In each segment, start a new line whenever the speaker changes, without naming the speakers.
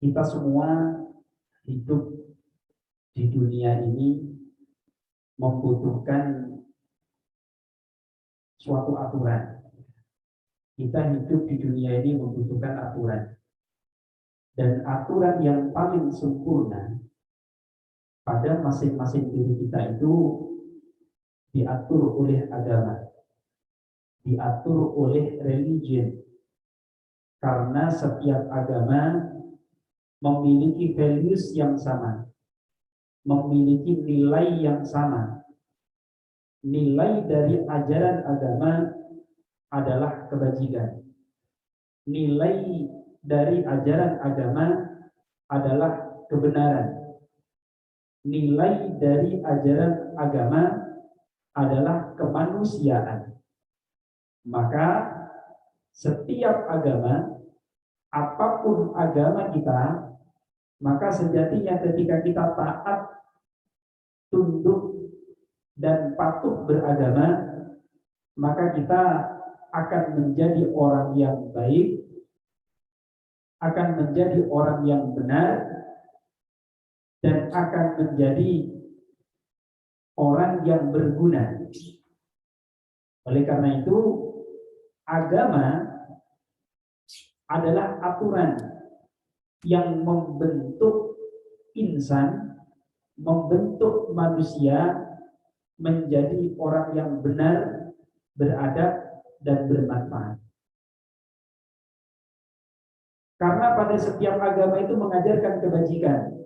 Kita semua hidup di dunia ini membutuhkan suatu aturan. Kita hidup di dunia ini membutuhkan aturan. Dan aturan yang paling sempurna pada masing-masing diri kita itu diatur oleh agama, diatur oleh religion. Karena setiap agama memiliki values yang sama, memiliki nilai yang sama. Nilai dari ajaran agama adalah kebajikan. Nilai dari ajaran agama adalah kebenaran. Nilai dari ajaran agama adalah kemanusiaan. Maka setiap agama, apapun agama kita, maka sejatinya ketika kita taat, tunduk, dan patuh beragama, maka kita akan menjadi orang yang baik, akan menjadi orang yang benar, dan akan menjadi orang yang berguna. Oleh karena itu, agama adalah aturan yang membentuk insan, membentuk manusia menjadi orang yang benar, beradab, dan bermanfaat. Karena pada setiap agama itu mengajarkan kebajikan.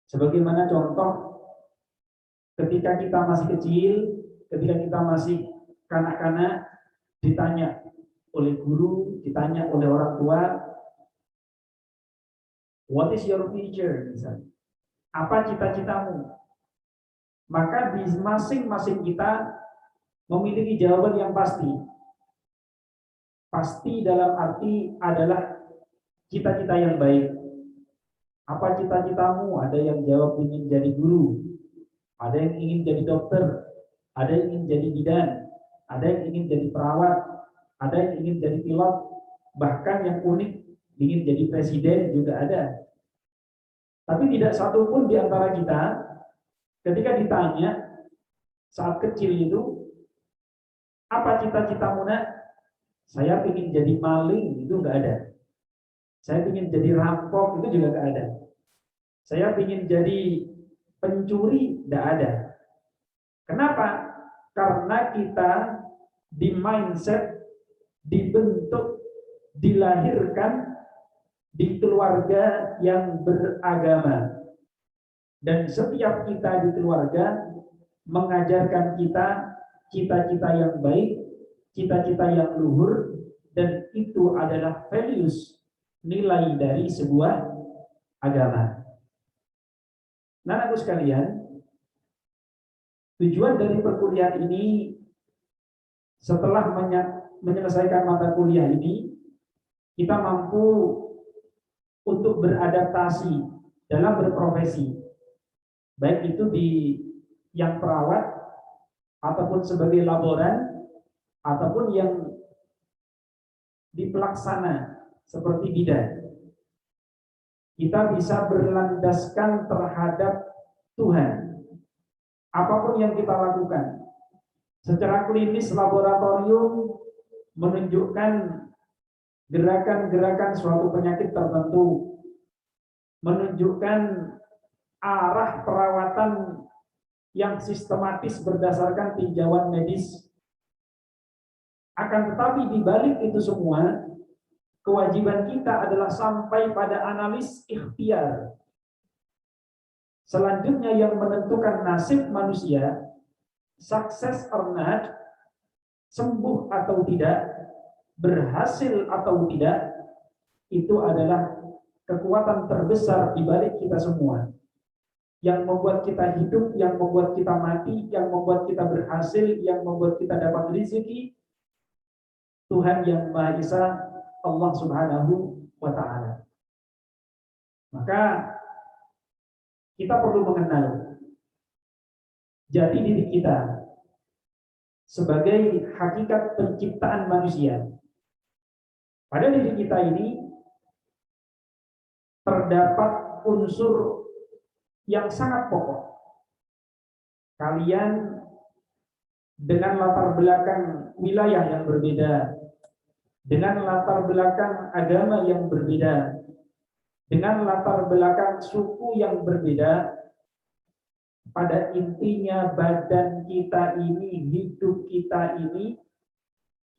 Sebagaimana contoh, ketika kita masih kecil, ketika kita masih kanak-kanak, ditanya oleh guru, ditanya oleh orang tua, what is your future? Misalnya, apa cita-citamu? Maka di masing-masing kita memiliki jawaban yang pasti. Pasti dalam arti adalah cita-cita yang baik. Apa cita-citamu? Ada yang jawab ingin jadi guru, ada yang ingin jadi dokter, ada yang ingin jadi bidan, ada yang ingin jadi perawat, ada yang ingin jadi pilot, bahkan yang unik ingin jadi presiden juga ada. Tapi tidak satu pun di antara kita ketika ditanya saat kecil itu, apa cita-citamu nak? Saya ingin jadi maling, itu enggak ada. Saya ingin jadi rampok, itu juga enggak ada. Saya ingin jadi pencuri, enggak ada. Kenapa? Karena kita di mindset, dibentuk, dilahirkan di keluarga yang beragama. Dan setiap kita di keluarga mengajarkan kita cita-cita yang baik, cita-cita yang luhur, dan itu adalah values, nilai dari sebuah agama. Nah, anak sekalian, tujuan dari perkuliahan ini setelah menyelesaikan mata kuliah ini, kita mampu untuk beradaptasi dalam berprofesi, baik itu di yang perawat, ataupun sebagai laboran, ataupun yang di pelaksana seperti bidan. Kita bisa berlandaskan terhadap Tuhan. Apapun yang kita lakukan, secara klinis laboratorium menunjukkan gerakan-gerakan suatu penyakit tertentu, menunjukkan arah perawatan yang sistematis berdasarkan tinjauan medis. Akan tetapi di balik itu semua, kewajiban kita adalah sampai pada analis ikhtiar. Selanjutnya yang menentukan nasib manusia, sukses or not, sembuh atau tidak, berhasil atau tidak, itu adalah kekuatan terbesar di balik kita semua. Yang membuat kita hidup, yang membuat kita mati, yang membuat kita berhasil, yang membuat kita dapat rezeki, Tuhan yang Maha Esa, Allah Subhanahu wa Ta'ala. Maka kita perlu mengenal jati diri kita sebagai hakikat penciptaan manusia. Pada diri kita ini terdapat unsur yang sangat pokok. Kalian dengan latar belakang wilayah yang berbeda, dengan latar belakang agama yang berbeda, dengan latar belakang suku yang berbeda, pada intinya badan kita ini, hidup kita ini,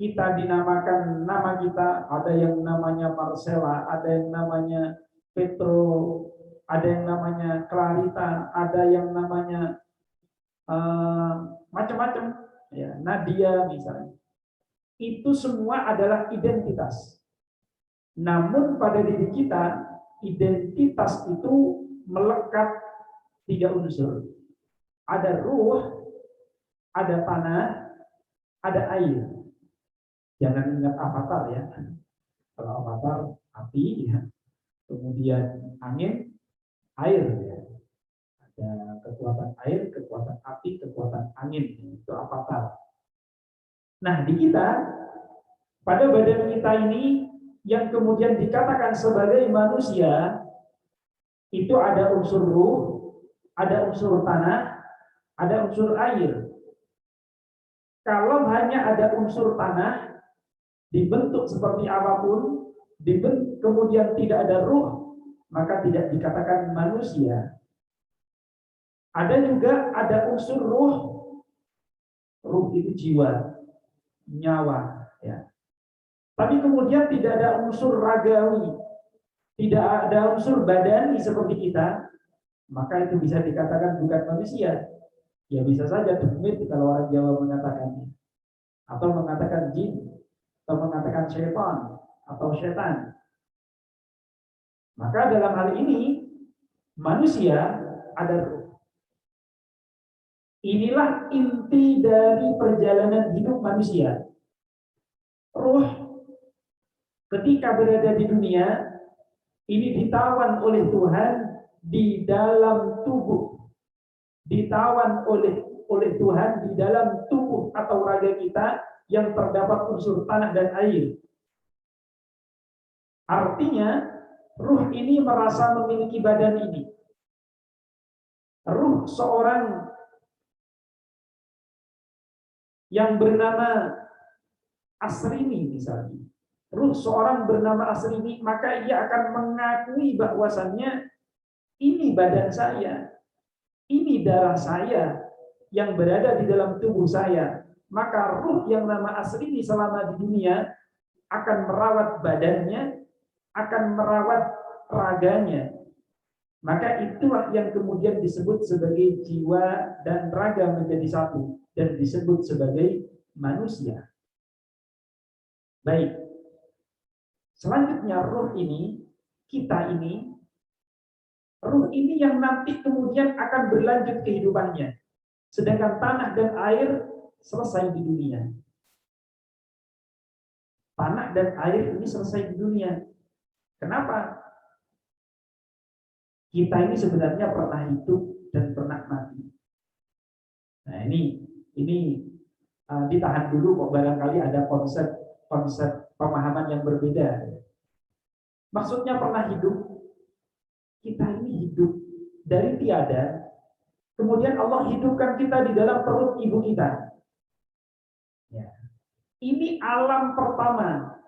kita dinamakan nama kita, ada yang namanya Marcella, ada yang namanya Petro, ada yang namanya Clarita, ada yang namanya macam-macam, ya, Nadia misalnya. Itu semua adalah identitas. Namun pada diri kita, identitas itu melekat 3 unsur. Ada ruh, ada tanah, ada air. Jangan ingat avatar ya. Kalau avatar api ya. Kemudian angin, air ya. Ada kekuatan air, kekuatan api, kekuatan angin. Itu avatar. Nah, di kita, pada badan kita ini yang kemudian dikatakan sebagai manusia, itu ada unsur ruh, ada unsur tanah, ada unsur air. Kalau hanya ada unsur tanah, dibentuk seperti apapun, kemudian tidak ada ruh, maka tidak dikatakan manusia. Ada juga ada unsur ruh. Ruh itu jiwa, nyawa, ya. Tapi kemudian tidak ada unsur ragawi, tidak ada unsur badani seperti kita, maka itu bisa dikatakan bukan manusia. Ya bisa saja demit kalau orang Jawa mengatakannya, atau mengatakan jin, atau mengatakan syaitan atau setan. Maka dalam hal ini manusia ada ruh. Inilah inti dari perjalanan hidup manusia. Ruh ketika berada di dunia ini ditawan oleh Tuhan di dalam tubuh, ditawan oleh Tuhan di dalam tubuh atau raga kita yang terdapat unsur tanah dan air. Artinya, ruh ini merasa memiliki badan ini. Ruh seorang yang bernama Asrini misalnya. Ruh seorang bernama Asrini, maka ia akan mengakui bahwasannya ini badan saya, ini darah saya yang berada di dalam tubuh saya. Maka ruh yang nama Asrini selama di dunia akan merawat badannya, akan merawat raganya. Maka itulah yang kemudian disebut sebagai jiwa dan raga menjadi satu dan disebut sebagai manusia. Baik. Selanjutnya ruh ini, kita ini, ruh ini yang nanti kemudian akan berlanjut kehidupannya. Sedangkan tanah dan air selesai di dunia. Tanah dan air ini selesai di dunia. Kenapa? Kita ini sebenarnya pernah hidup dan pernah mati. Nah ini ditahan dulu kok, barangkali ada konsep pemahaman yang berbeda. Maksudnya pernah hidup, kita ini hidup dari tiada, kemudian Allah hidupkan kita di dalam perut ibu kita. Ya. Ini alam pertama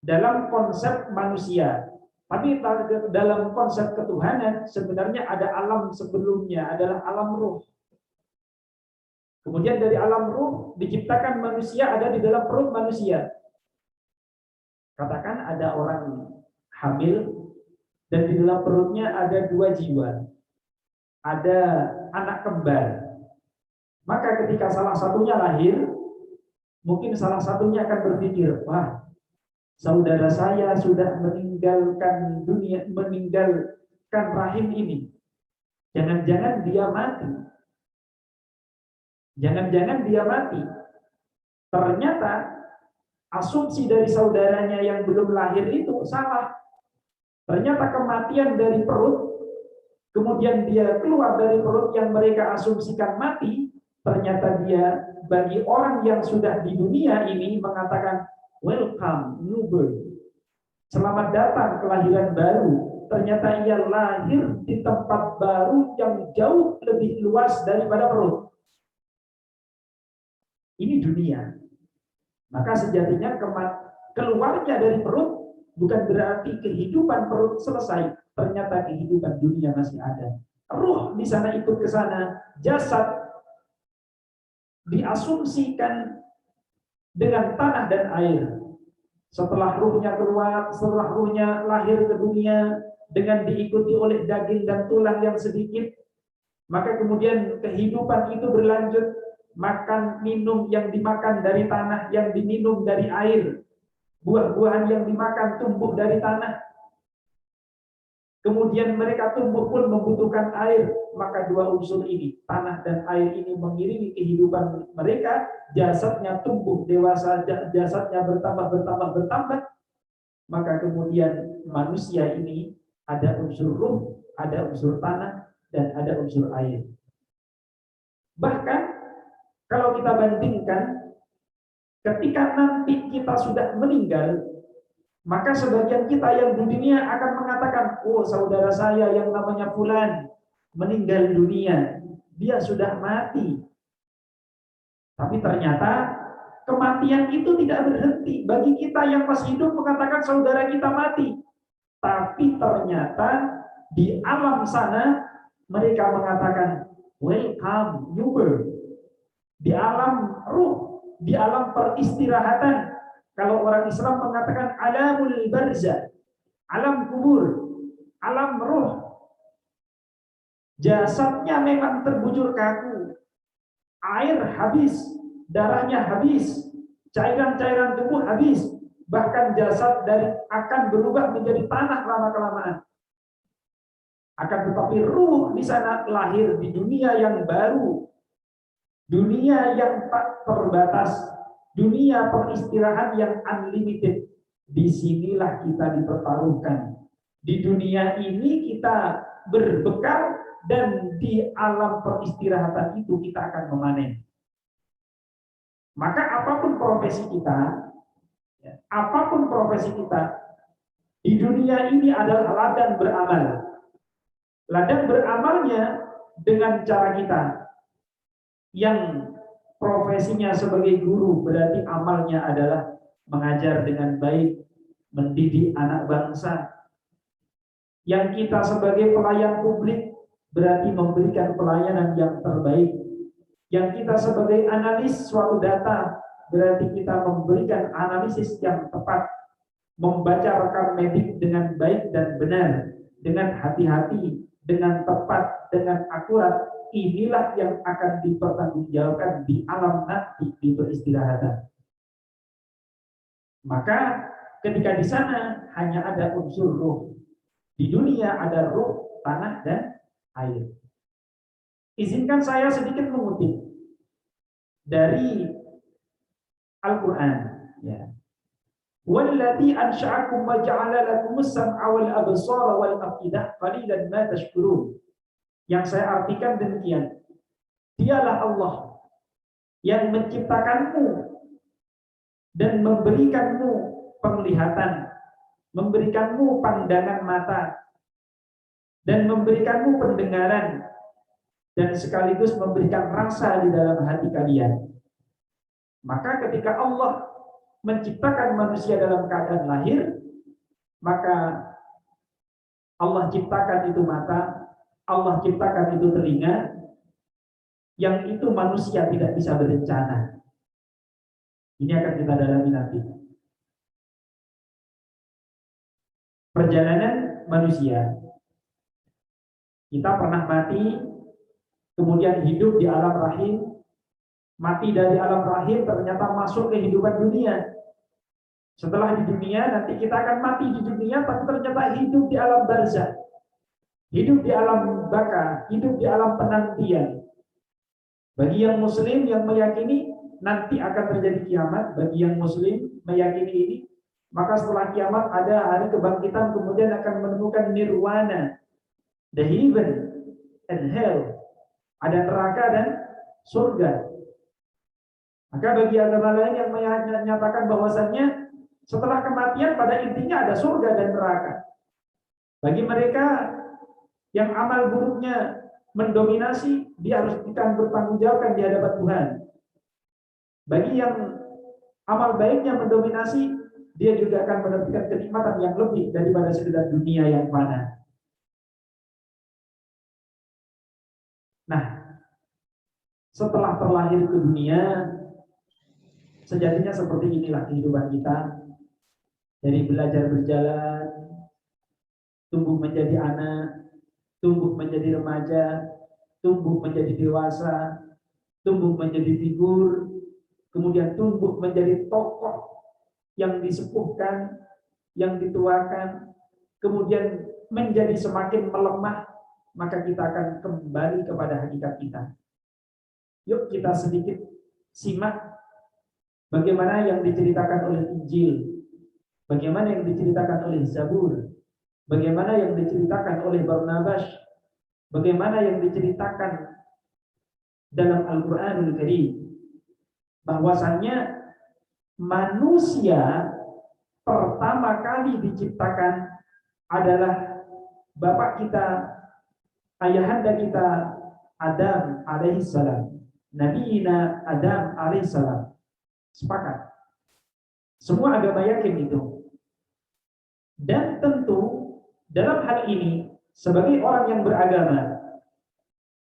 dalam konsep manusia. Tapi dalam konsep ketuhanan sebenarnya ada alam sebelumnya, adalah alam ruh. Kemudian dari alam ruh diciptakan manusia ada di dalam perut manusia. Katakan ada orang hamil dan di dalam perutnya ada 2 jiwa. Ada anak kembar. Maka ketika salah satunya lahir, mungkin salah satunya akan berpikir, wah, saudara saya sudah meninggalkan dunia, meninggalkan rahim ini. Jangan-jangan dia mati. Jangan-jangan dia mati. Ternyata asumsi dari saudaranya yang belum lahir itu salah. Ternyata kematian dari perut, kemudian dia keluar dari perut yang mereka asumsikan mati, ternyata dia bagi orang yang sudah di dunia ini mengatakan, welcome, new birth. Selamat datang kelahiran baru. ternyata ia lahir di tempat baru yang jauh lebih luas daripada perut. Ini dunia. Maka sejatinya keluarnya dari perut bukan berarti kehidupan perut selesai. Ternyata kehidupan dunia masih ada. Ruh di sana ikut ke sana, jasad diasumsikan dengan tanah dan air. Setelah ruhnya keluar, setelah ruhnya lahir ke dunia dengan diikuti oleh daging dan tulang yang sedikit, maka kemudian kehidupan itu berlanjut, makan minum yang dimakan dari tanah, yang diminum dari air, buah-buahan yang dimakan tumbuh dari tanah. Kemudian mereka tumbuh pun membutuhkan air, maka dua unsur ini, tanah dan air ini mengiringi kehidupan mereka, jasadnya tumbuh dewasa, jasadnya bertambah, maka kemudian manusia ini ada unsur ruh, ada unsur tanah, dan ada unsur air. Bahkan kalau kita bandingkan, ketika nanti kita sudah meninggal, maka sebagian kita yang di dunia akan mengatakan, oh saudara saya yang namanya Fulan meninggal dunia, dia sudah mati. Tapi ternyata kematian itu tidak berhenti. Bagi kita yang masih hidup mengatakan saudara kita mati. Tapi ternyata di alam sana mereka mengatakan, welcome newbirth. Di alam ruh, di alam peristirahatan. Kalau orang Islam mengatakan alamul barzah, alam kubur, alam ruh. Jasadnya memang terbujur kaku, air habis, darahnya habis, cairan-cairan tubuh habis, bahkan jasad akan berubah menjadi tanah lama-kelamaan. Akan tetapi ruh di sana lahir di dunia yang baru, dunia yang tak terbatas, dunia peristirahat yang unlimited. Disinilah kita dipertaruhkan. Di dunia ini kita berbekal, dan di alam peristirahatan itu kita akan memanen. Maka apapun profesi kita, di dunia ini adalah ladang beramal. Ladang beramalnya dengan cara kita. Yang profesinya sebagai guru berarti amalnya adalah mengajar dengan baik, mendidik anak bangsa. Yang kita sebagai pelayan publik berarti memberikan pelayanan yang terbaik. Yang kita sebagai analis suatu data berarti kita memberikan analisis yang tepat, membaca rekam medik dengan baik dan benar, dengan hati-hati, dengan tepat, dengan akurat. Inilah yang akan dipertanggungjawabkan di alam nanti, di peristirahatan. Maka ketika di sana hanya ada unsur ruh. Di dunia ada ruh, tanah, dan air. Izinkan saya sedikit mengutip dari Al-Quran. Ya. Wallati ansha'akum wa ja'ala lakumus sam'a wal absara wal afidah qalilan ma tashkurun. Yang saya artikan demikian. Dialah Allah yang menciptakanmu dan memberikanmu penglihatan, memberikanmu pandangan mata, dan memberikanmu pendengaran, dan sekaligus memberikan rasa di dalam hati kalian. Maka ketika Allah menciptakan manusia dalam keadaan lahir, maka Allah ciptakan itu mata, Allah ciptakan itu telinga, yang itu manusia tidak bisa berencana. Ini akan kita dalami nanti. Perjalanan manusia. Kita pernah mati, kemudian hidup di alam rahim, mati dari alam rahim ternyata masuk kehidupan dunia. Setelah di dunia, nanti kita akan mati di dunia, tapi ternyata hidup di alam barzah. Hidup di alam baka, hidup di alam penantian. Bagi yang muslim yang meyakini nanti akan terjadi kiamat, bagi yang muslim meyakini ini, maka setelah kiamat ada hari kebangkitan, kemudian akan menemukan nirwana, the heaven and hell, ada neraka dan surga. Maka bagi agama lain yang menyatakan bahwasannya setelah kematian pada intinya ada surga dan neraka. Bagi mereka yang amal buruknya mendominasi, dia harus akan bertanggungjawabkan di hadapan Tuhan. Bagi yang amal baiknya mendominasi, dia juga akan mendapatkan kenikmatan yang lebih daripada sekedar dunia yang fana. Nah, setelah terlahir ke dunia, sejatinya seperti inilah kehidupan kita. Dari belajar berjalan, tumbuh menjadi anak, tumbuh menjadi remaja, tumbuh menjadi dewasa, tumbuh menjadi figur, kemudian tumbuh menjadi tokoh yang disepuhkan, yang dituakan, kemudian menjadi semakin melemah, maka kita akan kembali kepada hakikat kita. Yuk kita sedikit simak bagaimana yang diceritakan oleh Injil, bagaimana yang diceritakan oleh Zabur, bagaimana yang diceritakan oleh Barnabas, bagaimana yang diceritakan dalam Al-Qur'anul Karim, bahwasannya manusia pertama kali diciptakan adalah bapak kita, ayahanda kita Adam alaihissalam, Nabiina Adam alaihissalam. Sepakat. Semua agama yakin itu. Dan tentu dalam hal ini sebagai orang yang beragama,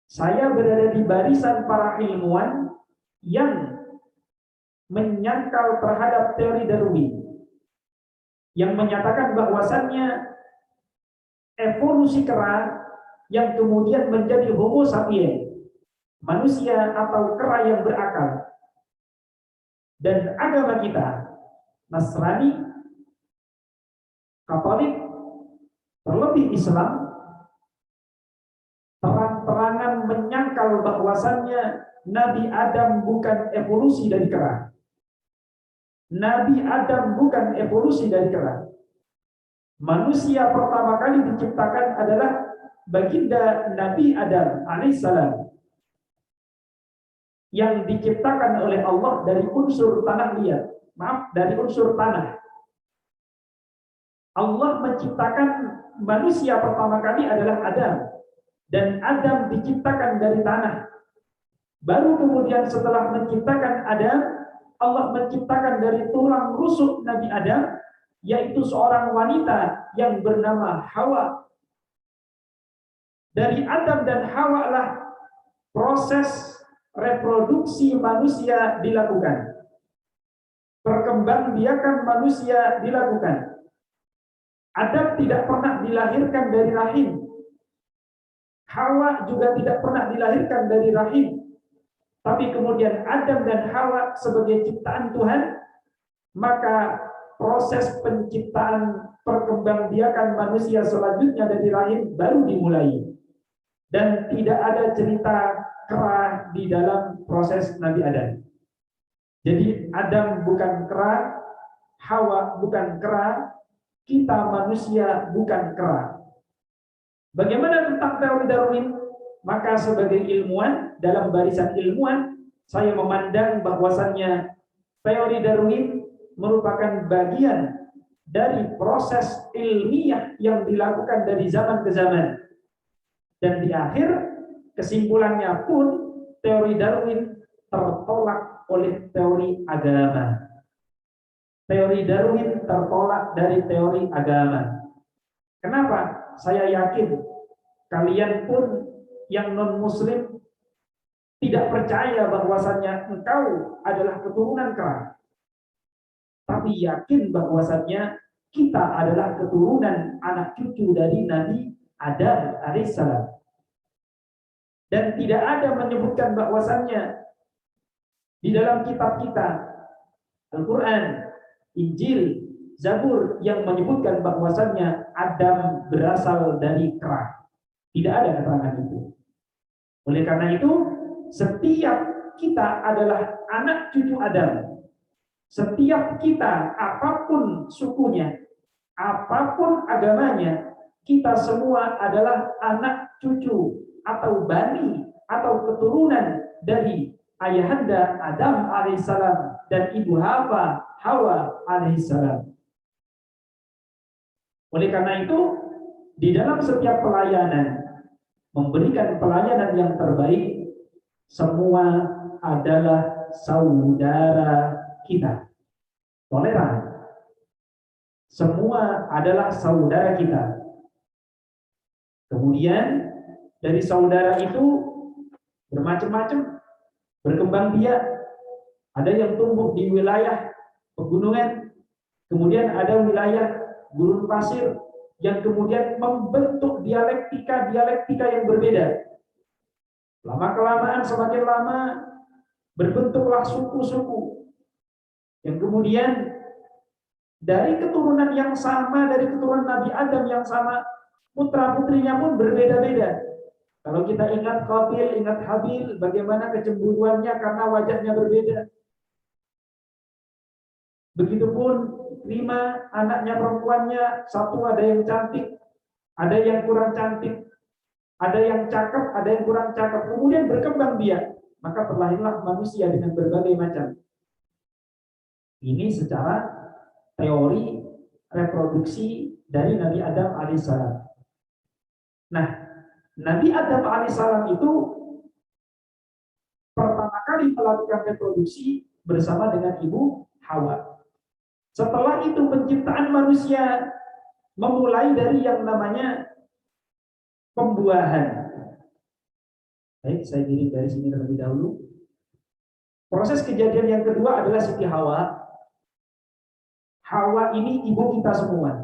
saya berada di barisan para ilmuwan yang menyangkal terhadap teori Darwin, yang menyatakan bahwasannya evolusi kera yang kemudian menjadi Homo sapiens, manusia atau kera yang berakal. Dan agama kita, Nasrani, Katolik, terlebih Islam, terang-terangan menyangkal bahwasannya Nabi Adam bukan evolusi dari kera. Nabi Adam bukan evolusi dari kera. Manusia pertama kali diciptakan adalah baginda Nabi Adam alaihissalam, yang diciptakan oleh Allah dari unsur tanah liat. Dari unsur tanah. Allah menciptakan manusia pertama kali adalah Adam. Dan Adam diciptakan dari tanah. Baru kemudian setelah menciptakan Adam, Allah menciptakan dari tulang rusuk Nabi Adam, yaitu seorang wanita yang bernama Hawa. Dari Adam dan Hawa lah proses reproduksi manusia dilakukan. Perkembangbiakan manusia dilakukan. Adam tidak pernah dilahirkan dari rahim. Hawa juga tidak pernah dilahirkan dari rahim. Tapi kemudian Adam dan Hawa sebagai ciptaan Tuhan, maka proses penciptaan perkembangbiakan manusia selanjutnya dari rahim baru dimulai. Dan tidak ada cerita kera di dalam proses Nabi Adam. Jadi Adam bukan kera, Hawa bukan kera, kita manusia bukan kera. Bagaimana tentang teori Darwin? Maka sebagai ilmuwan, dalam barisan ilmuwan, saya memandang bahwasannya teori Darwin merupakan bagian dari proses ilmiah yang dilakukan dari zaman ke zaman. Dan di akhir kesimpulannya pun teori Darwin tertolak oleh teori agama. Teori Darwin tertolak dari teori agama. Kenapa? Saya yakin kalian pun yang non-muslim tidak percaya bahwasannya engkau adalah keturunan kera. Tapi yakin bahwasannya kita adalah keturunan anak cucu dari Nabi Adam alaihissalam. Dan tidak ada menyebutkan bahwasannya di dalam kitab kita, Al-Quran, Injil, Zabur, yang menyebutkan bahwasannya Adam berasal dari kera. Tidak ada keterangan itu. Oleh karena itu, setiap kita adalah anak cucu Adam. Setiap kita, apapun sukunya, apapun agamanya, kita semua adalah anak cucu atau bani atau keturunan dari ayahanda Adam alaihissalam dan ibu Hawa alaihissalam. Oleh karena itu, di dalam setiap pelayanan, memberikan pelayanan yang terbaik, semua adalah saudara kita. Toleran. Semua adalah saudara kita. Kemudian dari saudara itu bermacam-macam, berkembang biak. Ada yang tumbuh di wilayah pegunungan, kemudian ada wilayah gurun pasir yang kemudian membentuk dialektika yang berbeda. Lama-kelamaan, semakin lama berbentuklah suku-suku yang kemudian dari keturunan yang sama, dari keturunan Nabi Adam yang sama, putra-putrinya pun berbeda-beda. Kalau kita ingat Qabil, ingat Habil, bagaimana kecemburuannya karena wajahnya berbeda. Begitupun Rima, anaknya perempuannya, satu ada yang cantik, ada yang kurang cantik, ada yang cakep, ada yang kurang cakep. Kemudian berkembang biak, maka terlahirlah manusia dengan berbagai macam. Ini secara teori reproduksi dari Nabi Adam alaihissalam. Nah, Nabi Adam alaihissalam itu pertama kali melakukan reproduksi bersama dengan ibu Hawa. Setelah itu penciptaan manusia memulai dari yang namanya pembuahan. Baik, saya diri dari sini terlebih dahulu. Proses kejadian yang kedua adalah Siti Hawa. Hawa ini ibu kita semua.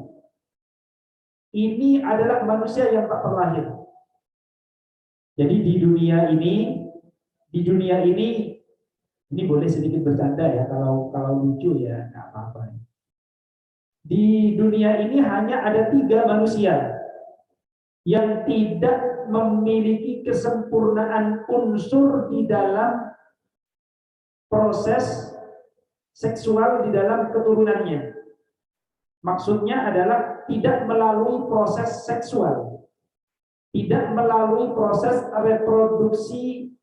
Ini adalah manusia yang tak terlahir. Jadi di dunia ini boleh sedikit bercanda ya, kalau lucu ya nggak apa-apa. Di dunia ini hanya ada 3 manusia yang tidak memiliki kesempurnaan unsur di dalam proses seksual di dalam keturunannya. Maksudnya adalah tidak melalui proses seksual, tidak melalui proses reproduksi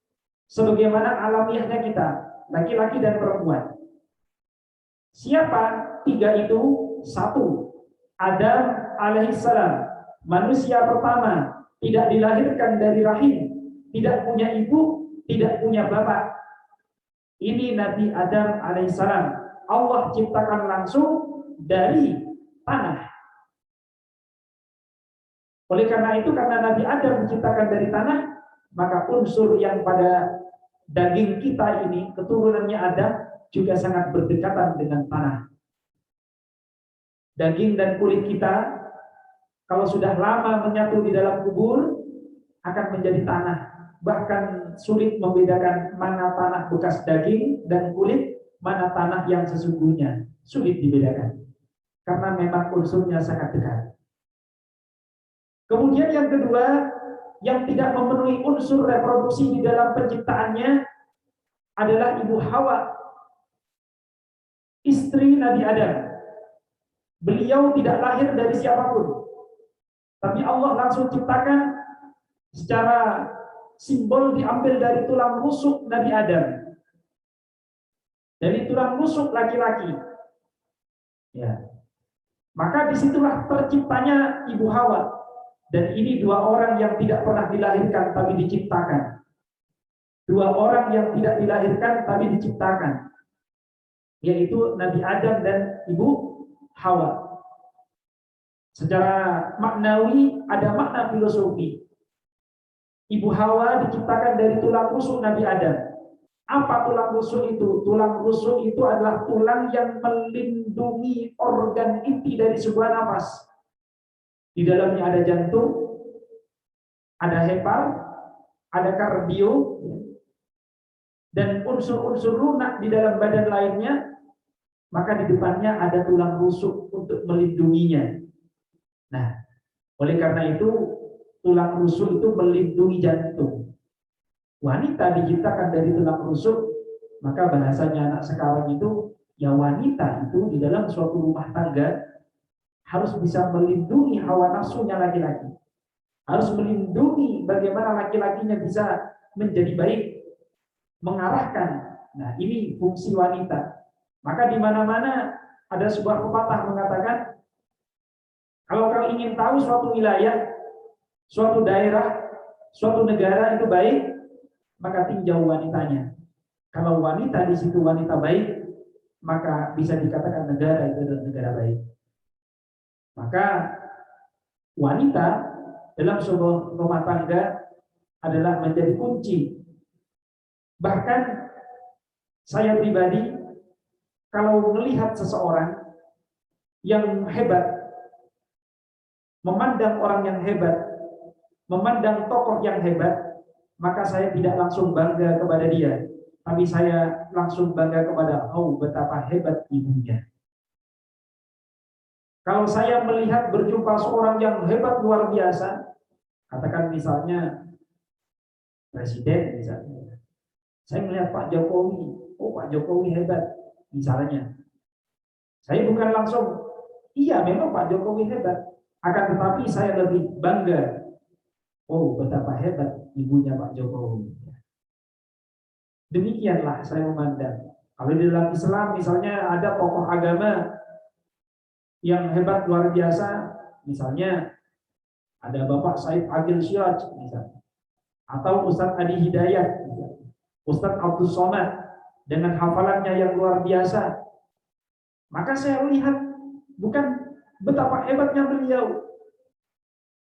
sebagaimana alamiahnya kita, laki-laki dan perempuan. Siapa 3 itu? 1, Adam alaihissalam, manusia pertama, tidak dilahirkan dari rahim, tidak punya ibu, tidak punya bapak. Ini Nabi Adam alaihissalam. Allah ciptakan langsung dari tanah. Oleh karena itu, karena Nabi Adam diciptakan dari tanah, maka unsur yang pada daging kita ini, keturunannya Adam, juga sangat berdekatan dengan tanah. Daging dan kulit kita, kalau sudah lama menyatu di dalam kubur, akan menjadi tanah. Bahkan sulit membedakan mana tanah bekas daging dan kulit, mana tanah yang sesungguhnya. Sulit dibedakan. Karena memang unsurnya sangat dekat. Kemudian yang kedua, yang tidak memenuhi unsur reproduksi di dalam penciptaannya adalah Ibu Hawa, istri Nabi Adam. Beliau tidak lahir dari siapapun, tapi Allah langsung ciptakan secara simbol, diambil dari tulang rusuk Nabi Adam, dari tulang rusuk laki-laki. Ya, maka disitulah terciptanya Ibu Hawa. Dan ini 2 orang yang tidak pernah dilahirkan tapi diciptakan. 2 orang yang tidak dilahirkan tapi diciptakan, yaitu Nabi Adam dan Ibu Hawa. Secara maknawi ada makna filosofi. Ibu Hawa diciptakan dari tulang rusuk Nabi Adam. Apa tulang rusuk itu? Tulang rusuk itu adalah tulang yang melindungi organ inti dari sebuah napas. Di dalamnya ada jantung, ada hepar, ada kardio, dan unsur-unsur lunak di dalam badan lainnya. Maka di depannya ada tulang rusuk untuk melindunginya. Nah, oleh karena itu tulang rusuk itu melindungi jantung. Wanita diciptakan dari tulang rusuk, maka bahasanya anak sekarang itu, ya wanita itu di dalam suatu rumah tangga harus bisa melindungi hawa nafsunya laki-laki. Harus melindungi bagaimana laki-lakinya bisa menjadi baik, mengarahkan. Nah, ini fungsi wanita. Maka di mana-mana ada sebuah pepatah mengatakan, Kalau kau ingin tahu suatu wilayah, suatu daerah, suatu negara itu baik, maka tinjau wanitanya. Kalau wanita di situ wanita baik, maka bisa dikatakan negara itu adalah negara baik. Maka wanita dalam sebuah rumah tangga adalah menjadi kunci. Bahkan saya pribadi, kalau melihat seseorang yang hebat, memandang orang yang hebat, memandang tokoh yang hebat, maka saya tidak langsung bangga kepada dia, tapi saya langsung bangga kepada, oh betapa hebat ibunya. Kalau saya melihat berjumpa seorang yang hebat luar biasa, katakan misalnya presiden misalnya, saya melihat Pak Jokowi, oh Pak Jokowi hebat misalnya, saya bukan langsung, iya memang Pak Jokowi hebat, akan tetapi saya lebih bangga, oh betapa hebat ibunya Pak Jokowi. Demikianlah saya memandang. Kalau di dalam Islam misalnya ada tokoh agama yang hebat luar biasa, misalnya ada Bapak Said Agil Syiraj misalnya, atau Ustadz Adi Hidayat misalnya, Ustadz Abdul Somad dengan hafalannya yang luar biasa, maka saya lihat bukan betapa hebatnya beliau,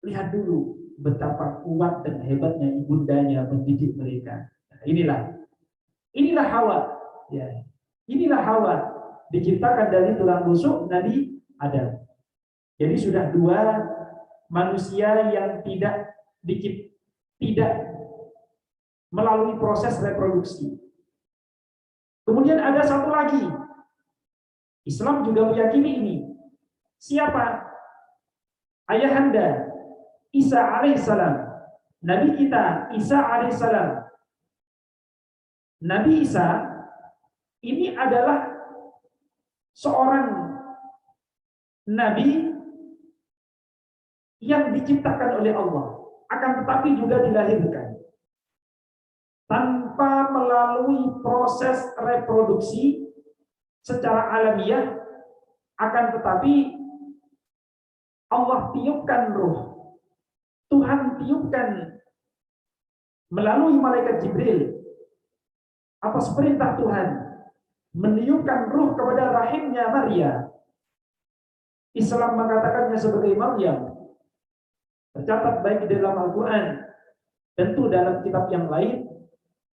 lihat dulu betapa kuat dan hebatnya ibundanya mendidik mereka. Nah, inilah Hawa, ya. Inilah Hawa, diciptakan dari tulang rusuk Nabi Adam. Jadi sudah dua manusia yang tidak melalui proses reproduksi. Kemudian ada satu lagi, Islam juga meyakini ini. Siapa? Ayahanda Isa alaihissalam, Nabi kita Isa alaihissalam. Nabi Isa ini adalah seorang nabi yang diciptakan oleh Allah, akan tetapi juga dilahirkan tanpa melalui proses reproduksi secara alamiah, akan tetapi Allah tiupkan ruh, Tuhan tiupkan melalui malaikat Jibril atas perintah Tuhan, meniupkan ruh kepada rahimnya Maria. Islam mengatakannya sebagai Maryam. Tercatat baik di dalam Al-Quran, tentu dalam kitab yang lain.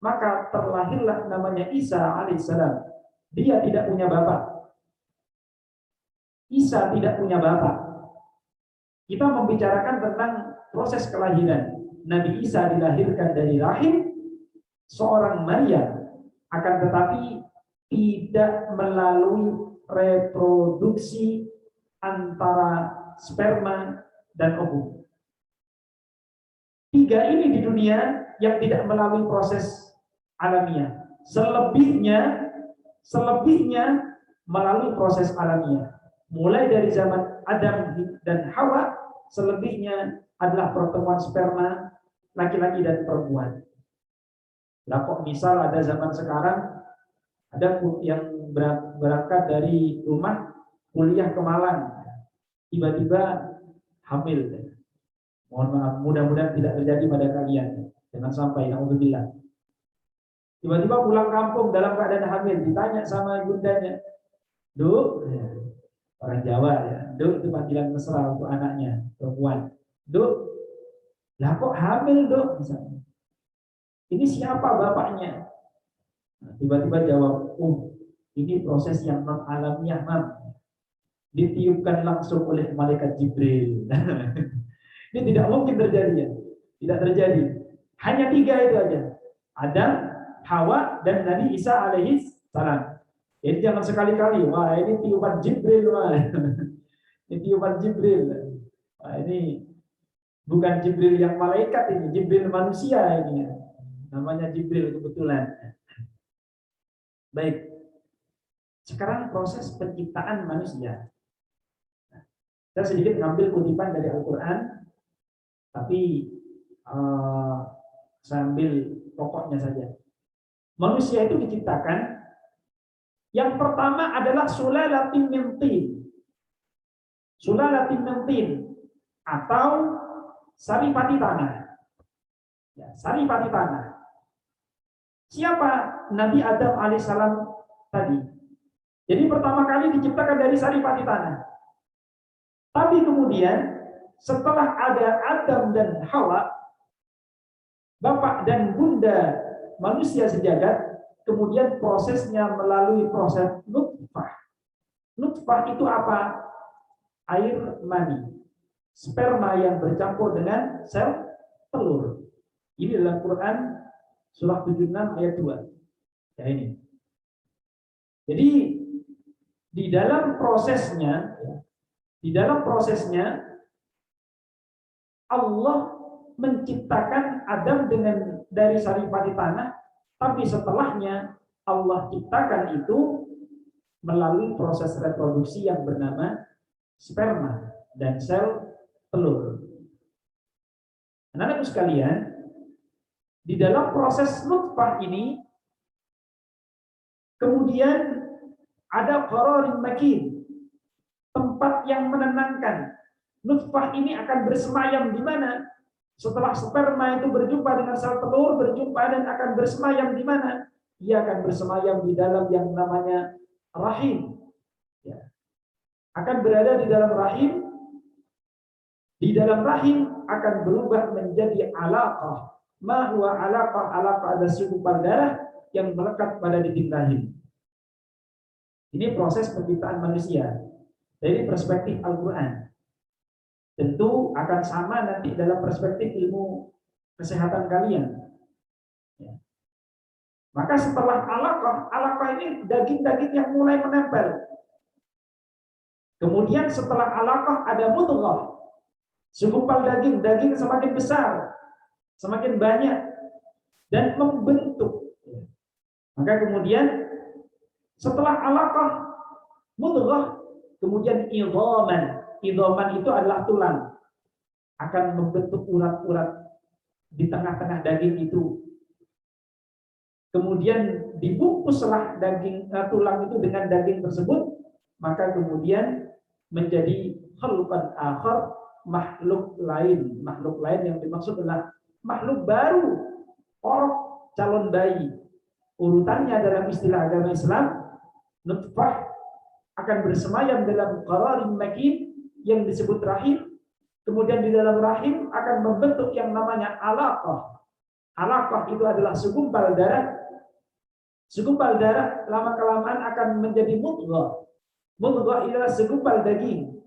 Maka terlahirlah namanya Isa alaihissalam. Dia tidak punya bapak. Isa tidak punya bapak. Kita membicarakan tentang proses kelahiran. Nabi Isa dilahirkan dari rahim seorang Maryam, akan tetapi tidak melalui reproduksi antara sperma dan ovum. Tiga ini di dunia yang tidak melalui proses alamiah. Selebihnya melalui proses alamiah. Mulai dari zaman Adam dan Hawa, selebihnya adalah pertemuan sperma laki-laki dan perempuan. Lah kok misal ada zaman sekarang ada yang berangkat dari rumah kuliah ke Malang, tiba-tiba hamil. Mohon maaf, mudah-mudahan tidak terjadi pada kalian. Jangan sampai, naudzubillah. Tiba-tiba pulang kampung dalam keadaan hamil, ditanya sama ibundanya, "Duk," orang Jawa ya, "Duk" itu panggilan mesra untuk anaknya, perempuan. "Duk, lah kok hamil, Duk?" misalnya. "Ini siapa bapaknya?" Nah, tiba-tiba jawab, ini proses yang non alamiah, Mam. Ditiupkan langsung oleh malaikat Jibril." Ini tidak mungkin terjadi ya. Tidak terjadi. Hanya tiga itu aja. Adam, Hawa, dan Nabi Isa alaihi salam. Jadi jangan sekali-kali, wah ini tiupan Jibril, wah. Ini tiupan Jibril. Wah, ini bukan Jibril yang malaikat ini, Jibril manusia ini. Namanya Jibril kebetulan. Baik. Sekarang proses penciptaan manusia. Saya sedikit ngambil kutipan dari Al-Quran, tapi saya ambil pokoknya saja. Manusia itu diciptakan, yang pertama adalah sulalatin min tin. sulalatin min tin, atau saripati tanah. Ya, saripati tanah. Siapa Nabi Adam alaihissalam tadi? Jadi pertama kali diciptakan dari saripati tanah. Tapi kemudian setelah ada Adam dan Hawa, bapak dan bunda manusia sejagat, kemudian prosesnya melalui proses nutfah. Nutfah itu apa? Air mani, sperma yang bercampur dengan sel telur. Ini dalam Quran surah 76 ayat 2. Ya ini. Jadi di dalam prosesnya Allah menciptakan Adam dari saripati tanah, tapi setelahnya Allah ciptakan itu melalui proses reproduksi yang bernama sperma dan sel telur. Anak-anakku sekalian, di dalam proses nutfah ini kemudian ada qararin makin, tempat yang menenangkan. Nutfah ini akan bersemayam di mana? Setelah sperma itu berjumpa dengan sel telur, berjumpa dan akan bersemayam di mana? Ia akan bersemayam di dalam yang namanya rahim. Ya. Akan berada di dalam rahim. Di dalam rahim akan berubah menjadi alaqah. Ma huwa alaqah? Alaqah ada segumpal darah yang melekat pada dinding rahim. Ini proses penciptaan manusia dari perspektif Al-Quran. Tentu akan sama nanti dalam perspektif ilmu kesehatan kalian. Ya. Maka setelah alaqah ini daging-daging yang mulai menempel. Kemudian setelah alaqah ada mudghah. Segumpal daging semakin besar, semakin banyak, dan membentuk. Maka kemudian setelah alaqah, mudghah, kemudian idhaman. Idhaman itu adalah tulang. Akan membentuk urat-urat di tengah-tengah daging itu. Kemudian dibungkuslah tulang itu dengan daging tersebut, maka kemudian menjadi khalqan akhar, makhluk lain yang dimaksud adalah makhluk baru, orang calon bayi. Urutannya dalam istilah agama Islam, nutfah akan bersemayam dalam qararin makin yang disebut rahim, kemudian di dalam rahim akan membentuk yang namanya alaqah. Alaqah itu adalah segumpal darah. Segumpal darah lama-kelamaan akan menjadi mudghah. Mudghah adalah segumpal daging.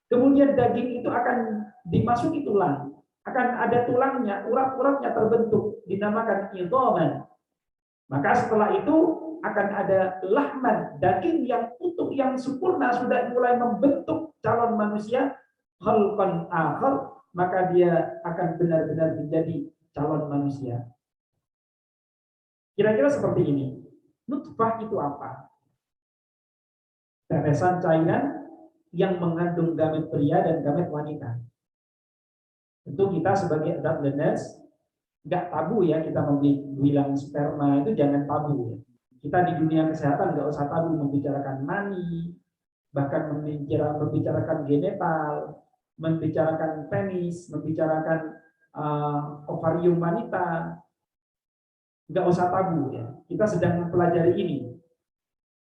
Kemudian daging itu akan dimasuki tulang. Akan ada tulangnya, urat-uratnya terbentuk, dinamakan idhaman. Maka setelah itu akan ada lahman, daging yang utuh, yang sempurna, sudah mulai membentuk calon manusia, khalqan akhar, maka dia akan benar-benar menjadi calon manusia. Kira-kira seperti ini. Nutfah itu apa? Tetesan cairan yang mengandung gamet pria dan gamet wanita. Tentu kita sebagai adult learners nggak tabu ya kita bilang sperma, itu jangan tabu ya. Kita di dunia kesehatan nggak usah tabu membicarakan mani, bahkan membicarakan genetal, membicarakan penis, membicarakan ovarium wanita, nggak usah tabu ya. Kita sedang mempelajari ini.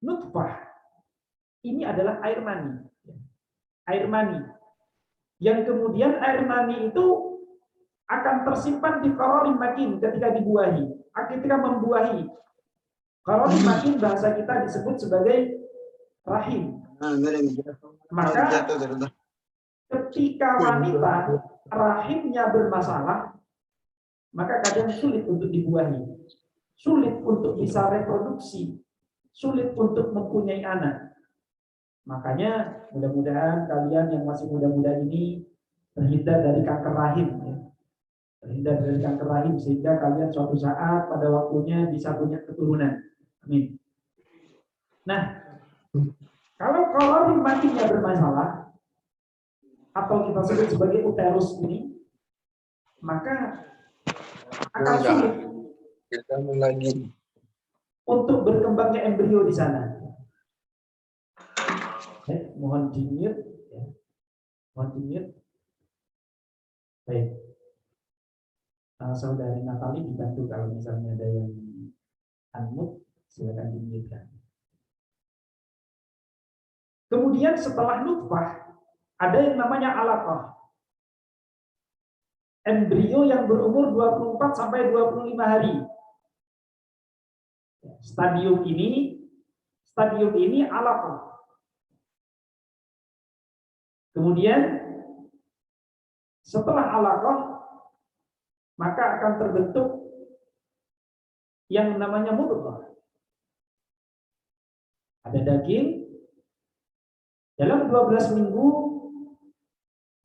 Nutfah ini adalah air mani, air mani, yang kemudian air mani itu akan tersimpan di qararin makin ketika dibuahi, ketika membuahi. Qararin makin bahasa kita disebut sebagai rahim. Maka ketika wanita rahimnya bermasalah, maka kadang sulit untuk dibuahi, sulit untuk bisa reproduksi, sulit untuk mempunyai anak. Makanya mudah-mudahan kalian yang masih muda-muda ini terhindar dari kanker rahim ya. Terhindar dari kanker rahim sehingga kalian suatu saat pada waktunya bisa punya keturunan. Amin. Nah, kalau qararin makinnya bermasalah atau kita sebut sebagai uterus ini, maka akan sulit untuk berkembangnya embrio di sana. Mohon di-mute ya. Continue. Baik. Saudari Natali dibantu kalau misalnya ada yang unmute, silakan dimute. Kemudian setelah nutfah ada yang namanya alaqah. Embrio yang berumur 24 sampai 25 hari. Stadium ini alaqah. Kemudian setelah alaqah maka akan terbentuk yang namanya mudghah. Ada daging. Dalam 12 minggu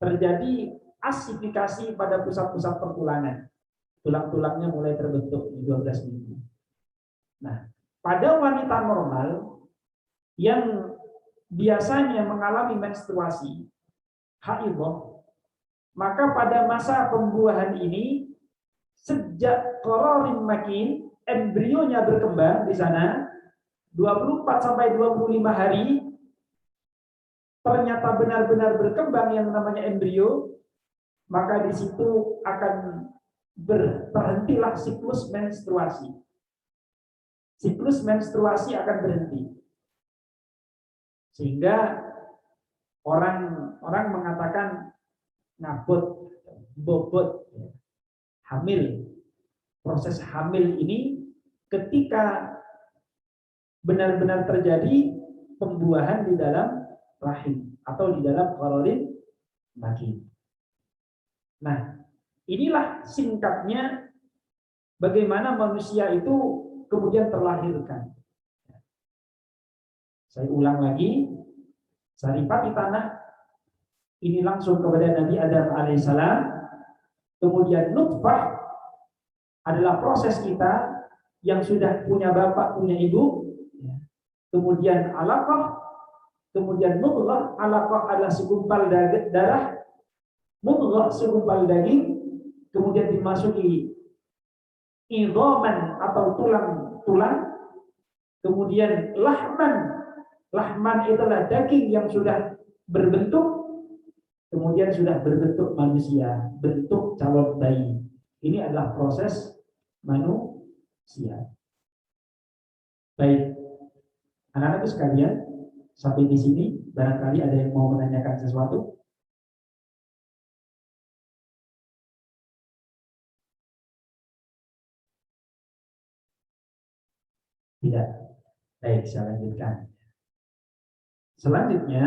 terjadi asifikasi pada pusat-pusat pertulangan. Tulang-tulangnya mulai terbentuk di 12 minggu. Nah, pada wanita normal yang biasanya mengalami menstruasi, haidhah, maka pada masa pembuahan ini sejak qararin makin, embrionya berkembang di sana 24 sampai 25 hari, ternyata benar-benar berkembang yang namanya embrio, maka di situ akan berhentilah siklus menstruasi. Siklus menstruasi akan berhenti. Sehingga orang mengatakan ngabut, bobot, hamil. Proses hamil ini ketika benar-benar terjadi pembuahan di dalam rahim atau di dalam qararin makin. Nah, inilah singkatnya bagaimana manusia itu kemudian terlahirkan. Saya ulang lagi, saripati tanah ini langsung kepada Nabi Adam alaihissalam. Kemudian nutfah adalah proses kita yang sudah punya bapak, punya ibu. Kemudian alaqah, kemudian mudghah. Alaqah adalah segumpal darah, mudghah segumpal daging, kemudian dimasuki idhaman atau tulang-tulang, kemudian lahman itulah daging yang sudah berbentuk, kemudian sudah berbentuk manusia, bentuk calon bayi. Ini adalah proses manusia. Baik, anak-anakku sekalian, sampai di sini barangkali ada yang mau menanyakan sesuatu. Tidak. Baik, saya lanjutkan. Selanjutnya,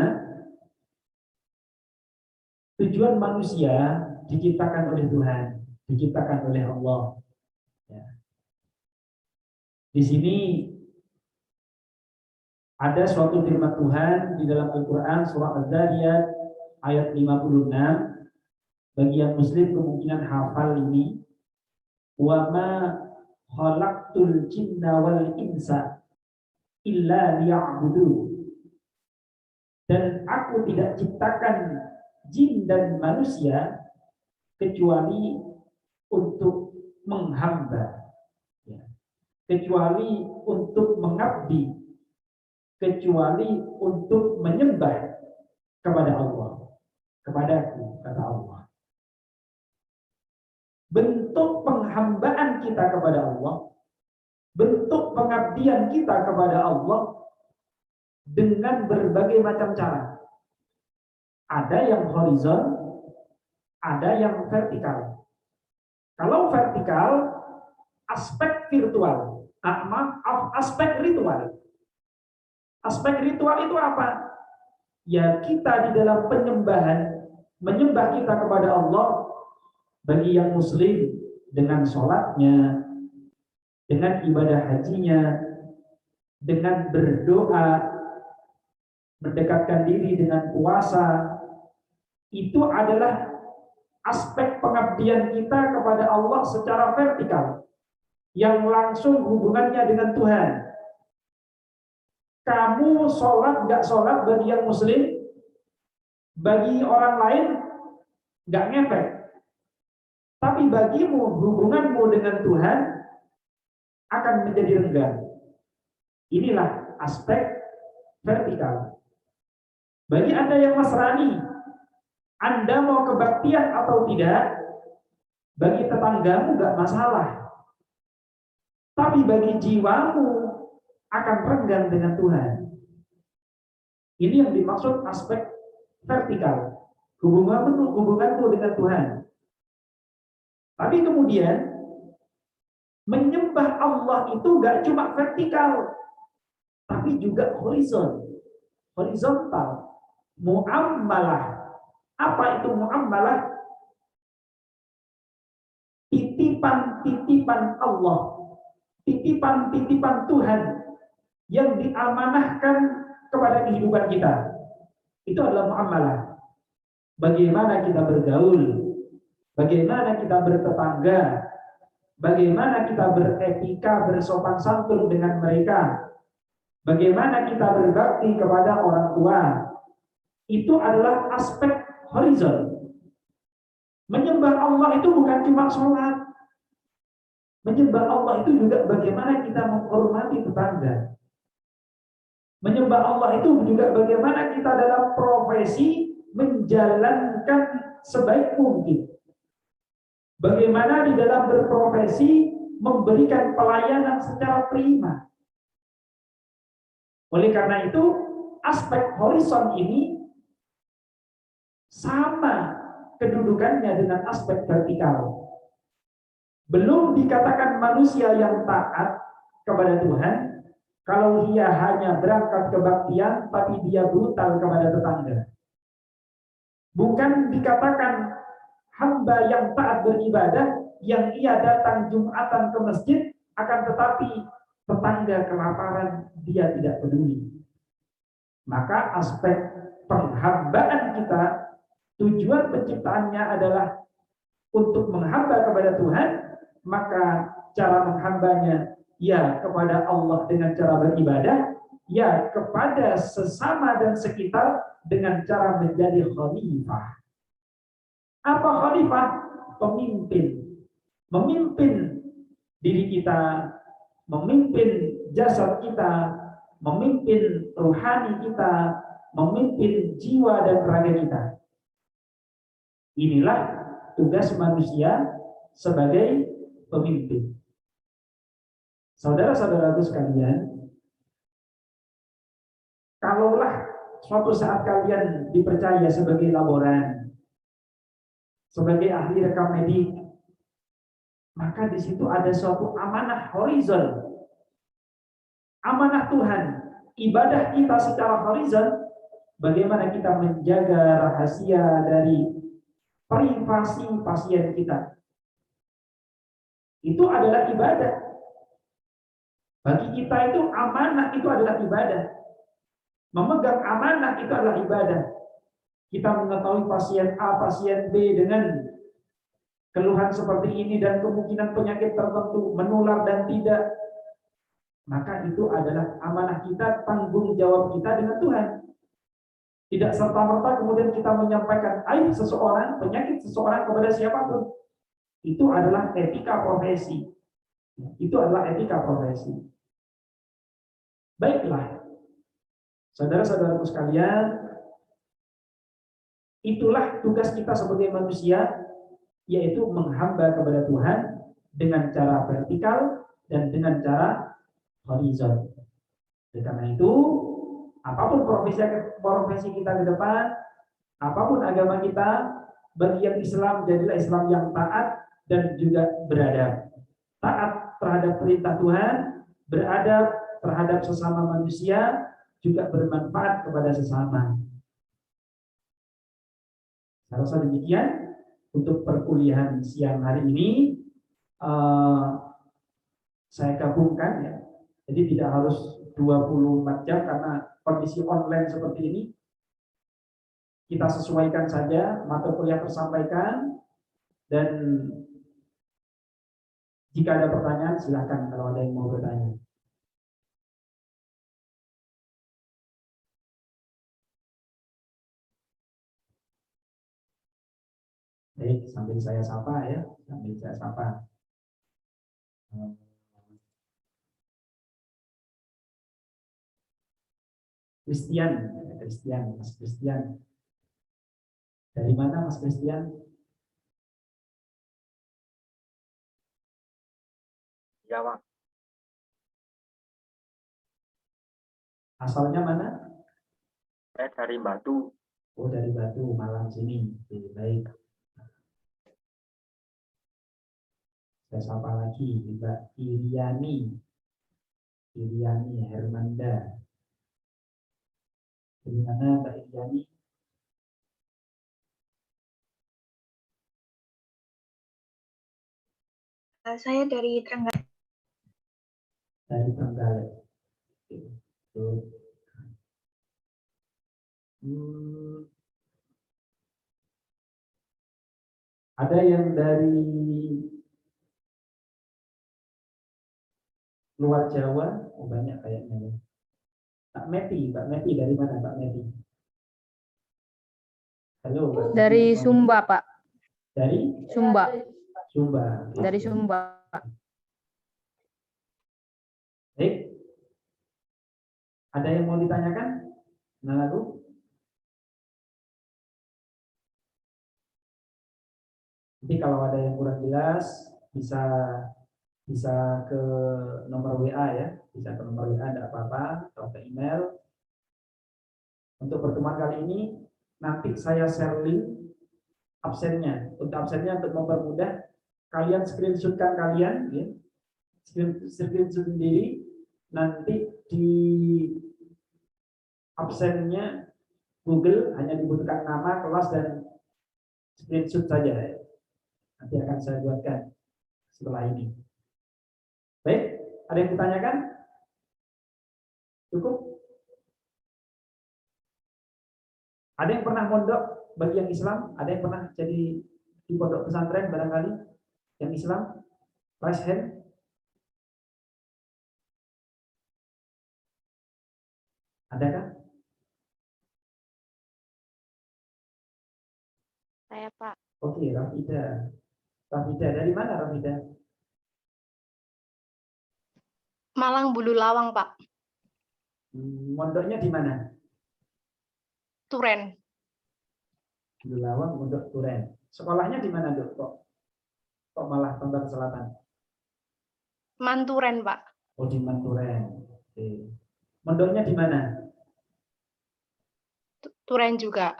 tujuan manusia diciptakan oleh Tuhan, diciptakan oleh Allah. Ya. Di sini ada suatu firman Tuhan di dalam Al-Quran surah Al-Dzariyat ayat 56. Bagi yang muslim kemungkinan hafal ini. Wa ma khalaqtul jinna wal insa illa liya'budun. Dan aku tidak ciptakan jin dan manusia kecuali untuk menghamba, ya. Kecuali untuk mengabdi, kecuali untuk menyembah kepada Allah, kepadaku, kata Allah. Bentuk penghambaan kita kepada Allah, bentuk pengabdian kita kepada Allah dengan berbagai macam cara. Ada yang horizon, ada yang vertikal. Kalau vertikal, aspek virtual, aspek ritual. Aspek ritual itu apa? Ya kita di dalam penyembahan, menyembah kita kepada Allah, bagi yang muslim dengan sholatnya, dengan ibadah hajinya, dengan berdoa, mendekatkan diri dengan puasa, itu adalah aspek pengabdian kita kepada Allah secara vertikal, yang langsung hubungannya dengan Tuhan. Kamu sholat gak sholat bagi yang muslim, bagi orang lain gak ngefek. Tapi bagimu hubunganmu dengan Tuhan akan menjadi renggang. Inilah aspek vertikal. Bagi Anda yang Nasrani, Anda mau kebaktian atau tidak, bagi tetanggamu nggak masalah. Tapi bagi jiwamu akan renggang dengan Tuhan. Ini yang dimaksud aspek vertikal. Hubunganmu dengan Tuhan. Tapi kemudian menyembah Allah itu nggak cuma vertikal, tapi juga horizontal. Muammalah. Apa itu muammalah? Titipan-titipan Allah, titipan-titipan Tuhan yang diamanahkan kepada kehidupan kita. Itu adalah muamalah. Bagaimana kita bergaul, bagaimana kita bertetangga, bagaimana kita beretika, bersopan santun dengan mereka, bagaimana kita berbakti kepada orang tua. Itu adalah aspek horizon. Menyembah Allah itu bukan cuma sholat. Menyembah Allah itu juga bagaimana kita menghormati tetangga. Menyembah Allah itu juga bagaimana kita dalam profesi menjalankan sebaik mungkin. Bagaimana di dalam berprofesi memberikan pelayanan secara prima. Oleh karena itu, aspek horizon ini sama kedudukannya dengan aspek vertikal. Belum dikatakan manusia yang taat kepada Tuhan kalau dia hanya berangkat kebaktian tapi dia brutal kepada tetangga. Bukan dikatakan hamba yang taat beribadah yang ia datang Jumatan ke masjid akan tetapi tetangga kelaparan dia tidak peduli. Maka aspek penghambaan kita, tujuan penciptaannya adalah untuk menghamba kepada Tuhan, maka cara menghambanya ya kepada Allah dengan cara beribadah, ya kepada sesama dan sekitar dengan cara menjadi khalifah. Apa khalifah? Pemimpin. Memimpin diri kita, memimpin jasad kita, memimpin rohani kita, memimpin jiwa dan raga kita. Inilah tugas manusia sebagai pemimpin. Saudara-saudaraku sekalian, kalaulah suatu saat kalian dipercaya sebagai laboran, sebagai ahli rekam medik, maka di situ ada suatu amanah horizon, amanah Tuhan, ibadah kita secara horizon, bagaimana kita menjaga rahasia dari privasi pasien kita. Itu adalah ibadah. Bagi kita itu amanah itu adalah ibadah. Memegang amanah itu adalah ibadah. Kita mengetahui pasien A, pasien B dengan keluhan seperti ini dan kemungkinan penyakit tertentu menular dan tidak. Maka itu adalah amanah kita, tanggung jawab kita dengan Tuhan. Tidak serta-merta kemudian kita menyampaikan aib seseorang, penyakit seseorang kepada siapapun. Itu adalah etika profesi. Itu adalah etika profesi. Baiklah, saudara-saudaraku sekalian, itulah tugas kita sebagai manusia, yaitu menghamba kepada Tuhan dengan cara vertikal dan dengan cara horizon. Karena itu, apapun profesi kita ke depan, apapun agama kita, bagi yang Islam jadilah Islam yang taat dan juga beradab. Taat terhadap perintah Tuhan, beradab terhadap sesama manusia, juga bermanfaat kepada sesama. Saya rasa demikian untuk perkuliahan siang hari ini. Saya gabungkan ya. Jadi tidak harus 24 jam karena kondisi online seperti ini. Kita sesuaikan saja mata kuliah tersampaikan, dan jika ada pertanyaan silakan kalau ada yang mau bertanya. Baik, sambil saya sapa ya, sambil saya sapa. Christian, Mas Christian. Dari mana Mas Christian?
Jawa.
Asalnya mana?
Saya dari Batu.
Oh, dari Batu, Malang sini. Oke, baik. Saya sapa lagi Mbak Iriani. Iriani Hermanda. Dari mana Mbak Iriani?
Saya dari Trenggalek.
Dari Trenggalek. Oke. Ada yang dari luar Jawa? Oh, banyak kayaknya. Mbak Meti dari mana Mbak Meti? Halo. Mbak
Dari
Meti.
Sumba, Pak.
Dari?
Sumba.
Sumba.
Dari Sumba.
Baik. Ada yang mau ditanyakan? Nah, lalu? Jadi kalau ada yang kurang jelas bisa ke nomor WA ya, bisa ke nomor WA tidak apa-apa atau ke email. Untuk pertemuan kali ini nanti saya share link absennya. Untuk absennya untuk mempermudah kalian screenshotkan kalian, ya. Screenshot sendiri nanti di absennya Google hanya dibutuhkan nama, kelas dan screenshot saja. Ya. Nanti akan saya buatkan setelah ini. Baik, ada yang ditanyakan? Cukup? Ada yang pernah mondok bagi yang Islam? Ada yang pernah jadi di pondok pesantren barangkali? Yang Islam? Raise hand. Adakah?
Saya, Pak.
Oke, Rafida. Rafida, dari mana Rafida?
Malang Bulu Lawang, Pak.
Mondoknya di mana?
Turen.
Bulu Lawang, mondok Turen. Sekolahnya di mana, Dok? Kok malah Tangerang Selatan?
Manturen, Pak.
Oh, di Manturen. Oke. Mondoknya di mana?
Turen juga.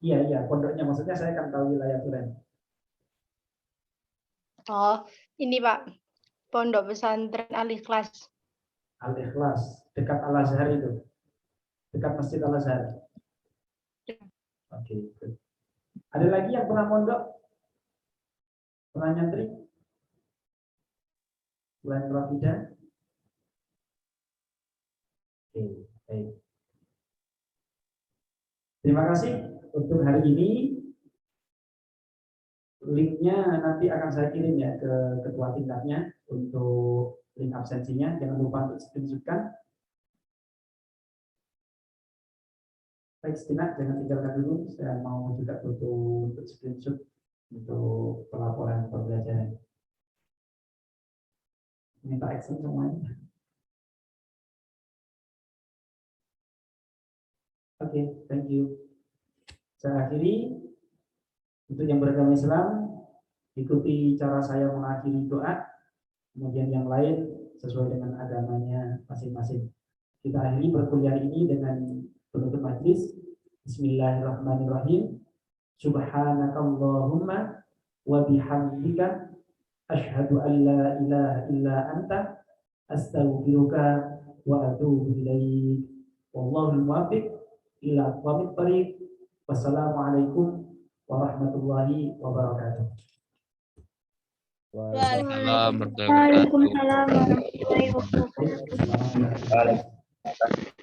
Iya, pondoknya maksudnya saya akan tahu wilayah Turen.
Oh, ini, Pak. Pondok Pesantren Al-Ikhlas.
Al-Ikhlas, dekat Al-Azhar itu. Dekat Masjid Al-Azhar. Oke. Good. Ada lagi yang pernah mondok? Pernah nyantri? Selain Rafida? Oke, baik. Terima kasih untuk hari ini. Linknya nanti akan saya kirim ya ke ketua tingkatnya untuk link absensinya. Jangan lupa untuk screenshotkan. Baik, Stina, jangan tinggalkan dulu. Saya mau juga butuh untuk screenshot untuk pelaporan pembelajaran. Minta action semuanya. Oke, thank you. Saya akhiri. Untuk yang beragama Islam, ikuti cara saya mengakhiri doa. Kemudian yang lain sesuai dengan agamanya masing-masing. Kita akhiri perkuliahan ini dengan penutup majlis. Bismillahirrahmanirrahim. Subhanakallahumma wa bihamdika asyhadu an la ilaha illa anta astaghfiruka wa atubu ilaik. Wallahul muwaffiq ila aqwamit thoriq. Wassalamualaikum warahmatullahi wabarakatuh.
Waalaikumsalam warahmatullahi wabarakatuh.
Waalaikumsalam warahmatullahi wabarakatuh.